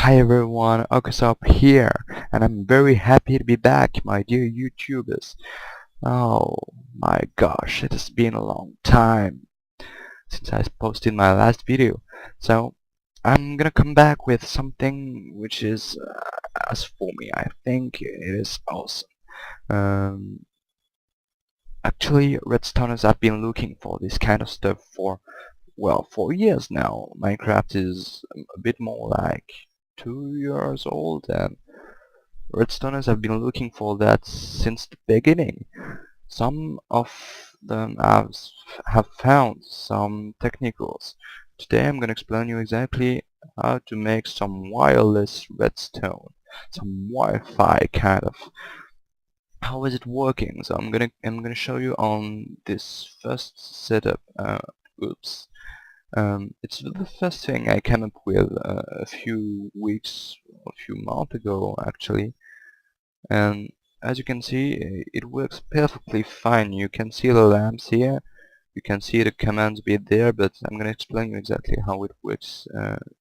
Hi everyone, TheOccosop here, and I'm very happy to be back, my dear YouTubers. Oh my gosh, it has been a long time since I posted my last video. So I'm gonna come back with something which is, as for me, I think it is awesome. Um, Actually, Redstoners have been looking for this kind of stuff for, well, 4 years now. Minecraft is a bit more like 2 years old, and Redstoners have been looking for that since the beginning. Some of them have found some technicals. Today I'm going to explain you exactly how to make some wireless redstone, some Wi-Fi kind of. How is it working? So I'm gonna show you on this first setup. Oops. It's the first thing I came up with a few weeks, a few months ago actually, and as you can see, it works perfectly fine. You can see the lamps here, you can see the commands bit there, but I'm gonna explain you exactly how it works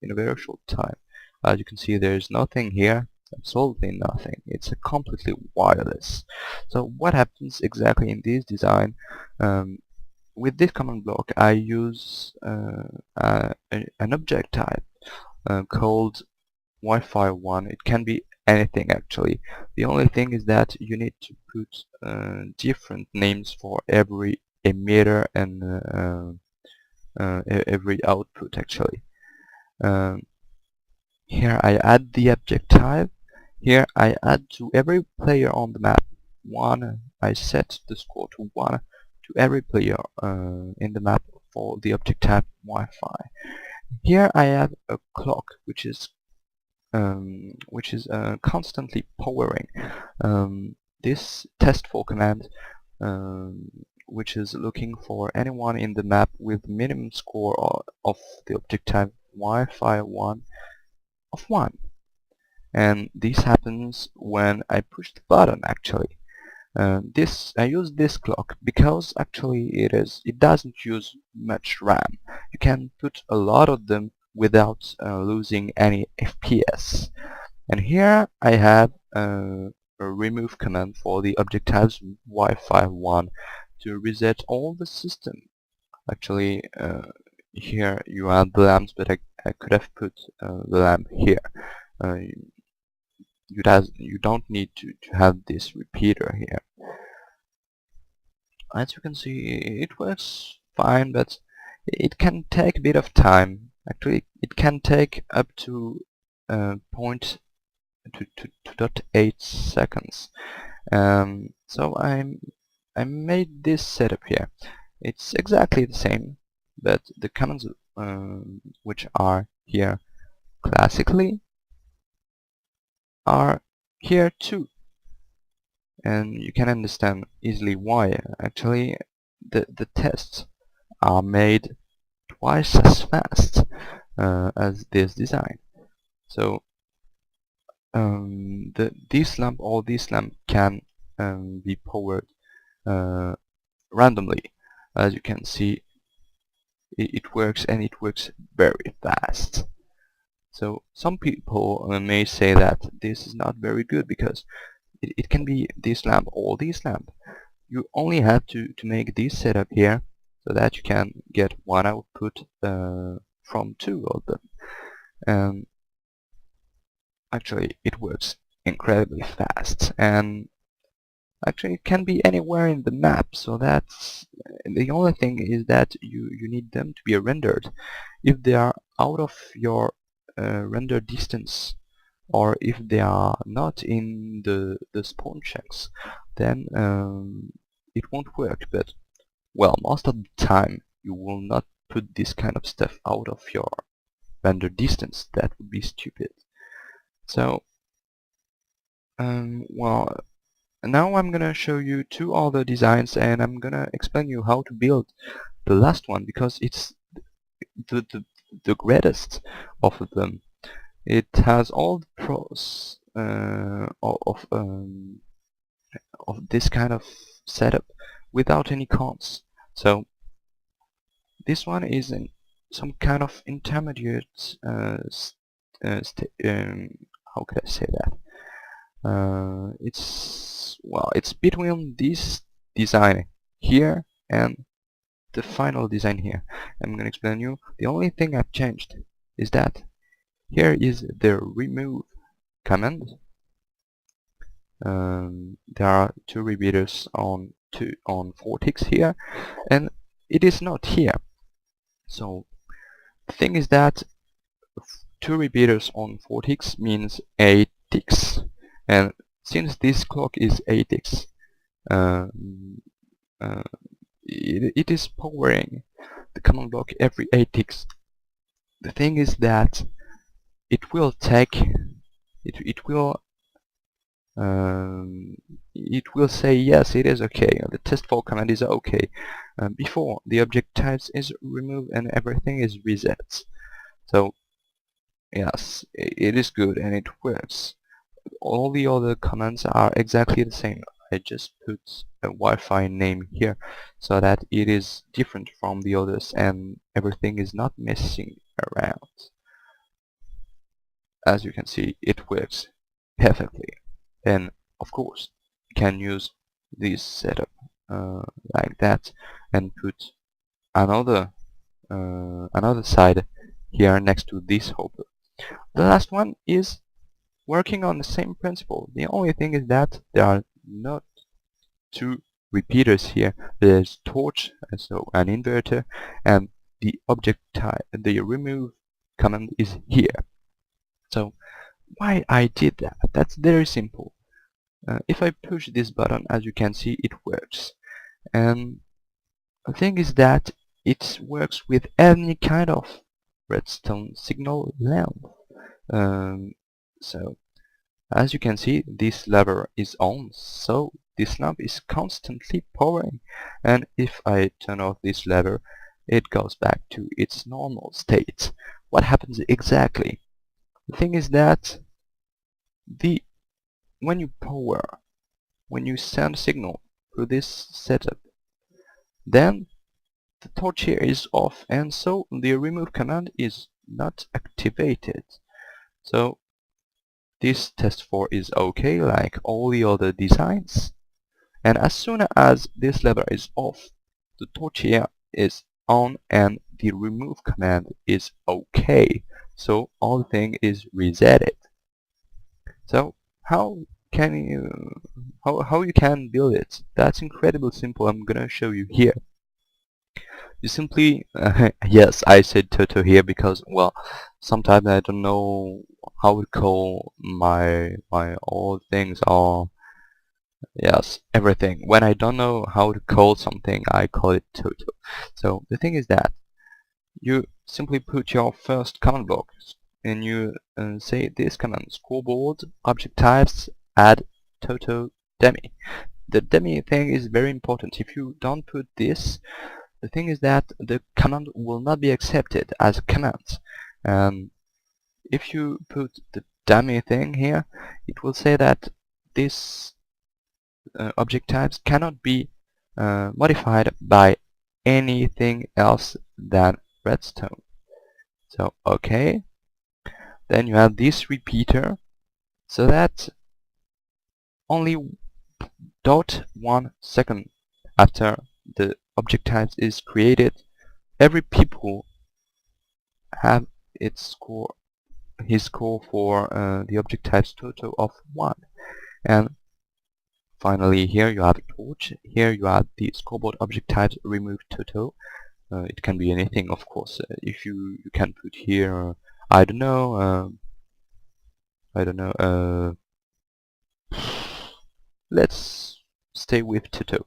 in a very short time. As you can see, there's nothing here, absolutely nothing. It's a completely wireless. So what happens exactly in this design? Um, with this command block, I use an object type called Wi-Fi 1. It can be anything actually. The only thing is that you need to put different names for every emitter and every output actually. Um, Here I add the object type. Here I add to every player on the map 1. I set the score to 1 to every player in the map for the object type Wi-Fi. Here I have a clock which is constantly powering. This test for command, which is looking for anyone in the map with minimum score of the object type Wi-Fi 1 of 1. And this happens when I push the button actually. I use this clock because actually it doesn't use much RAM. You can put a lot of them without losing any FPS. And here I have a remove command for the object types Wi-Fi 1 to reset all the system. Actually, here you add the lamps, but I could have put the lamp here. Uh, you don't need to have this repeater here. As you can see, it works fine, but it can take a bit of time. Actually, it can take up to 0.8 seconds. So I made this setup here. It's exactly the same, but the commands which are here classically are here too. And you can understand easily why. Actually, the tests are made twice as fast as this design. So this lamp or this lamp can be powered randomly. As you can see, it works, and it works very fast. So some people may say that this is not very good because it can be this lamp or this lamp. You only have to make this setup here so that you can get one output from 2 of them. Actually, it works incredibly fast, and actually it can be anywhere in the map, so that's the only thing is that you need them to be rendered. If they are out of your render distance, or if they are not in the spawn checks, then it won't work. But well, most of the time you will not put this kind of stuff out of your render distance. That would be stupid. So well, now I'm gonna show you 2 other designs, and I'm gonna explain you how to build the last one because it's the, the, the greatest of them. It has all the pros of this kind of setup without any cons. So this one is some kind of intermediate how could I say that? It's between this design here and the final design here. I'm gonna explain you. The only thing I've changed is that here is the remove command. There are two repeaters on 4 ticks here, and it is not here. So the thing is that two repeaters on 4 ticks means 8 ticks, and since this clock is 8 ticks, um, uh, it is powering the command block every 8 ticks. The thing is that it will take it will say yes, it is okay. The test4 command is okay before the object types is removed and everything is reset. So yes, it is good and it works. All the other commands are exactly the same. I just put a Wi-Fi name here so that it is different from the others and everything is not messing around. As you can see, it works perfectly. And of course, you can use this setup like that and put another another side here next to this hopper. The last one is working on the same principle. The only thing is that there are not two repeaters here. There's torch, so an inverter, and the object type, the remove command is here. So why I did that? That's very simple. If I push this button, as you can see, it works. And the thing is that it works with any kind of redstone signal length. So as you can see, this lever is on, so this lamp is constantly powering, and if I turn off this lever, it goes back to its normal state. What happens exactly? The thing is that when you power, when you send a signal through this setup, then the torch here is off, and so the remove command is not activated. So this test4 is okay like all the other designs, and as soon as this lever is off, the torch here is on and the remove command is okay, so all thing is resetted. So how can you how you can build it? That's incredibly simple. I'm gonna show you here. You simply yes, I said Toto here because, well, sometimes I don't know how to call my all things, or yes, everything. When I don't know how to call something, I call it Toto. So the thing is that you simply put your first command block and you say this command: scoreboard object types add Toto dummy. The dummy thing is very important. If you don't put this, the thing is that the command will not be accepted as a command. If you put the dummy thing here, it will say that this object types cannot be modified by anything else than redstone. So okay, then you have this repeater, so that only 0.1 second after the object type is created, every people have his score for the object type's total of 1. And finally here you have a torch, here you have the scoreboard object types remove total. It can be anything, of course. If you can put here, I don't know, let's stay with Toto.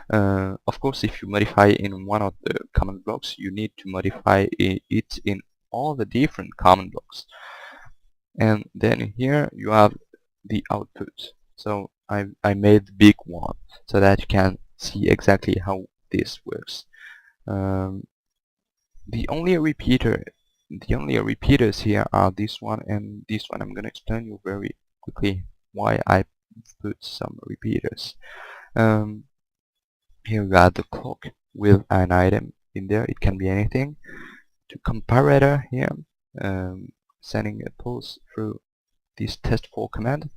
Of course, if you modify in one of the command blocks, you need to modify it in all the different command blocks. And then here you have the output. So I made the big one so that you can see exactly how this works. The only repeaters here are this one and this one. I'm gonna explain you very quickly why I put some repeaters. Here you got the clock with an item in there. It can be anything. To comparator here, sending a pulse through this test4 command.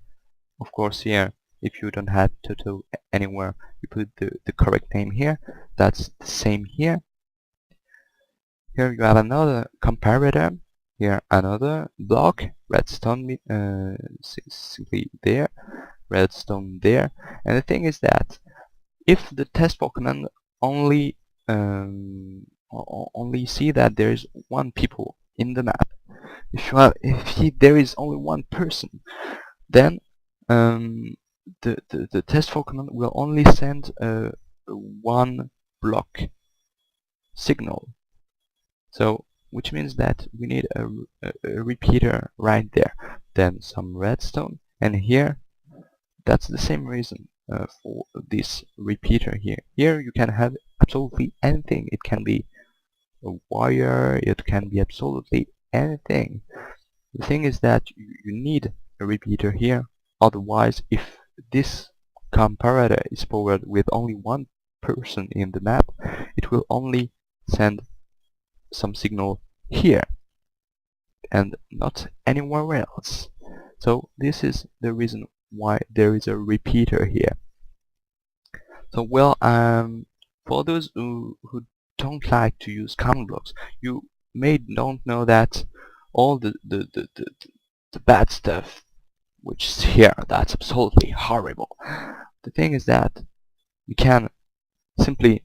Of course, here, if you don't have toto anywhere, you put the correct name here. That's the same here. Here you have another comparator. Here another block, redstone simply there, redstone there. And the thing is that if the test4 command only only see that there is one people in the map, if there is only one person, then the test4 command will only send one block signal. So which means that we need a repeater right there, then some redstone, and here that's the same reason for this repeater here. Here you can have absolutely anything. It can be a wire, it can be absolutely anything. The thing is that you need a repeater here, otherwise if this comparator is powered with only one person in the map, it will only send some signal here and not anywhere else. So this is the reason why there is a repeater here. So well, for those who don't like to use command blocks, you may don't know that all the bad stuff which is here, that's absolutely horrible. The thing is that you can simply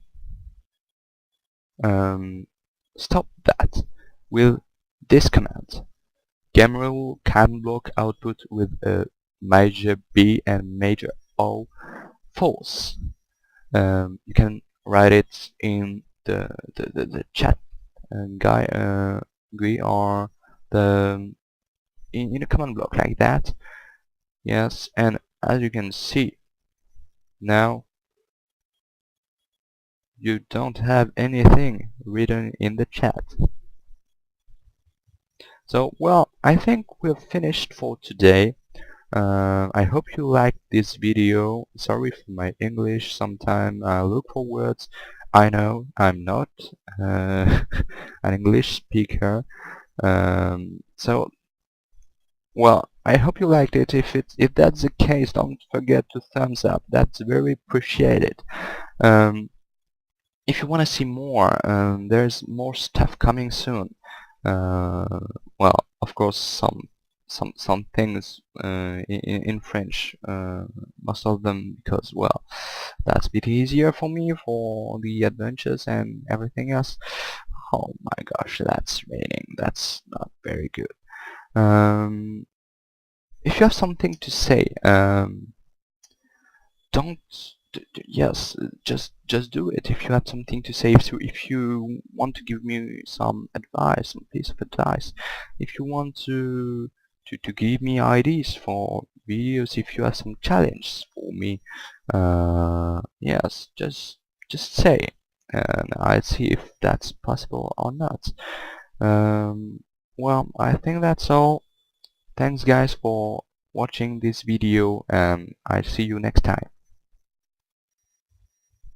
stop that with this command. Gamrule can block output with a major B and major O false. You can write it in the chat guy or the in a command block like that. Yes, and as you can see now, you don't have anything written in the chat. So well, I think we're finished for today. I hope you liked this video. Sorry for my English. Sometimes I look for words. I know I'm not an English speaker. So well, I hope you liked it. If that's the case, don't forget to thumbs up. That's very appreciated. If you want to see more, there's more stuff coming soon. Well, of course, some things in French, most of them, because well, that's a bit easier for me for the adventures and everything else. Oh my gosh, that's raining. That's not very good. If you have something to say, don't yes, just do it. If you have something to say, if you want to give me some advice, some piece of advice, if you want to give me ideas for videos, if you have some challenges for me, yes, just say, and I'll see if that's possible or not. Well, I think that's all. Thanks guys for watching this video, and I'll see you next time.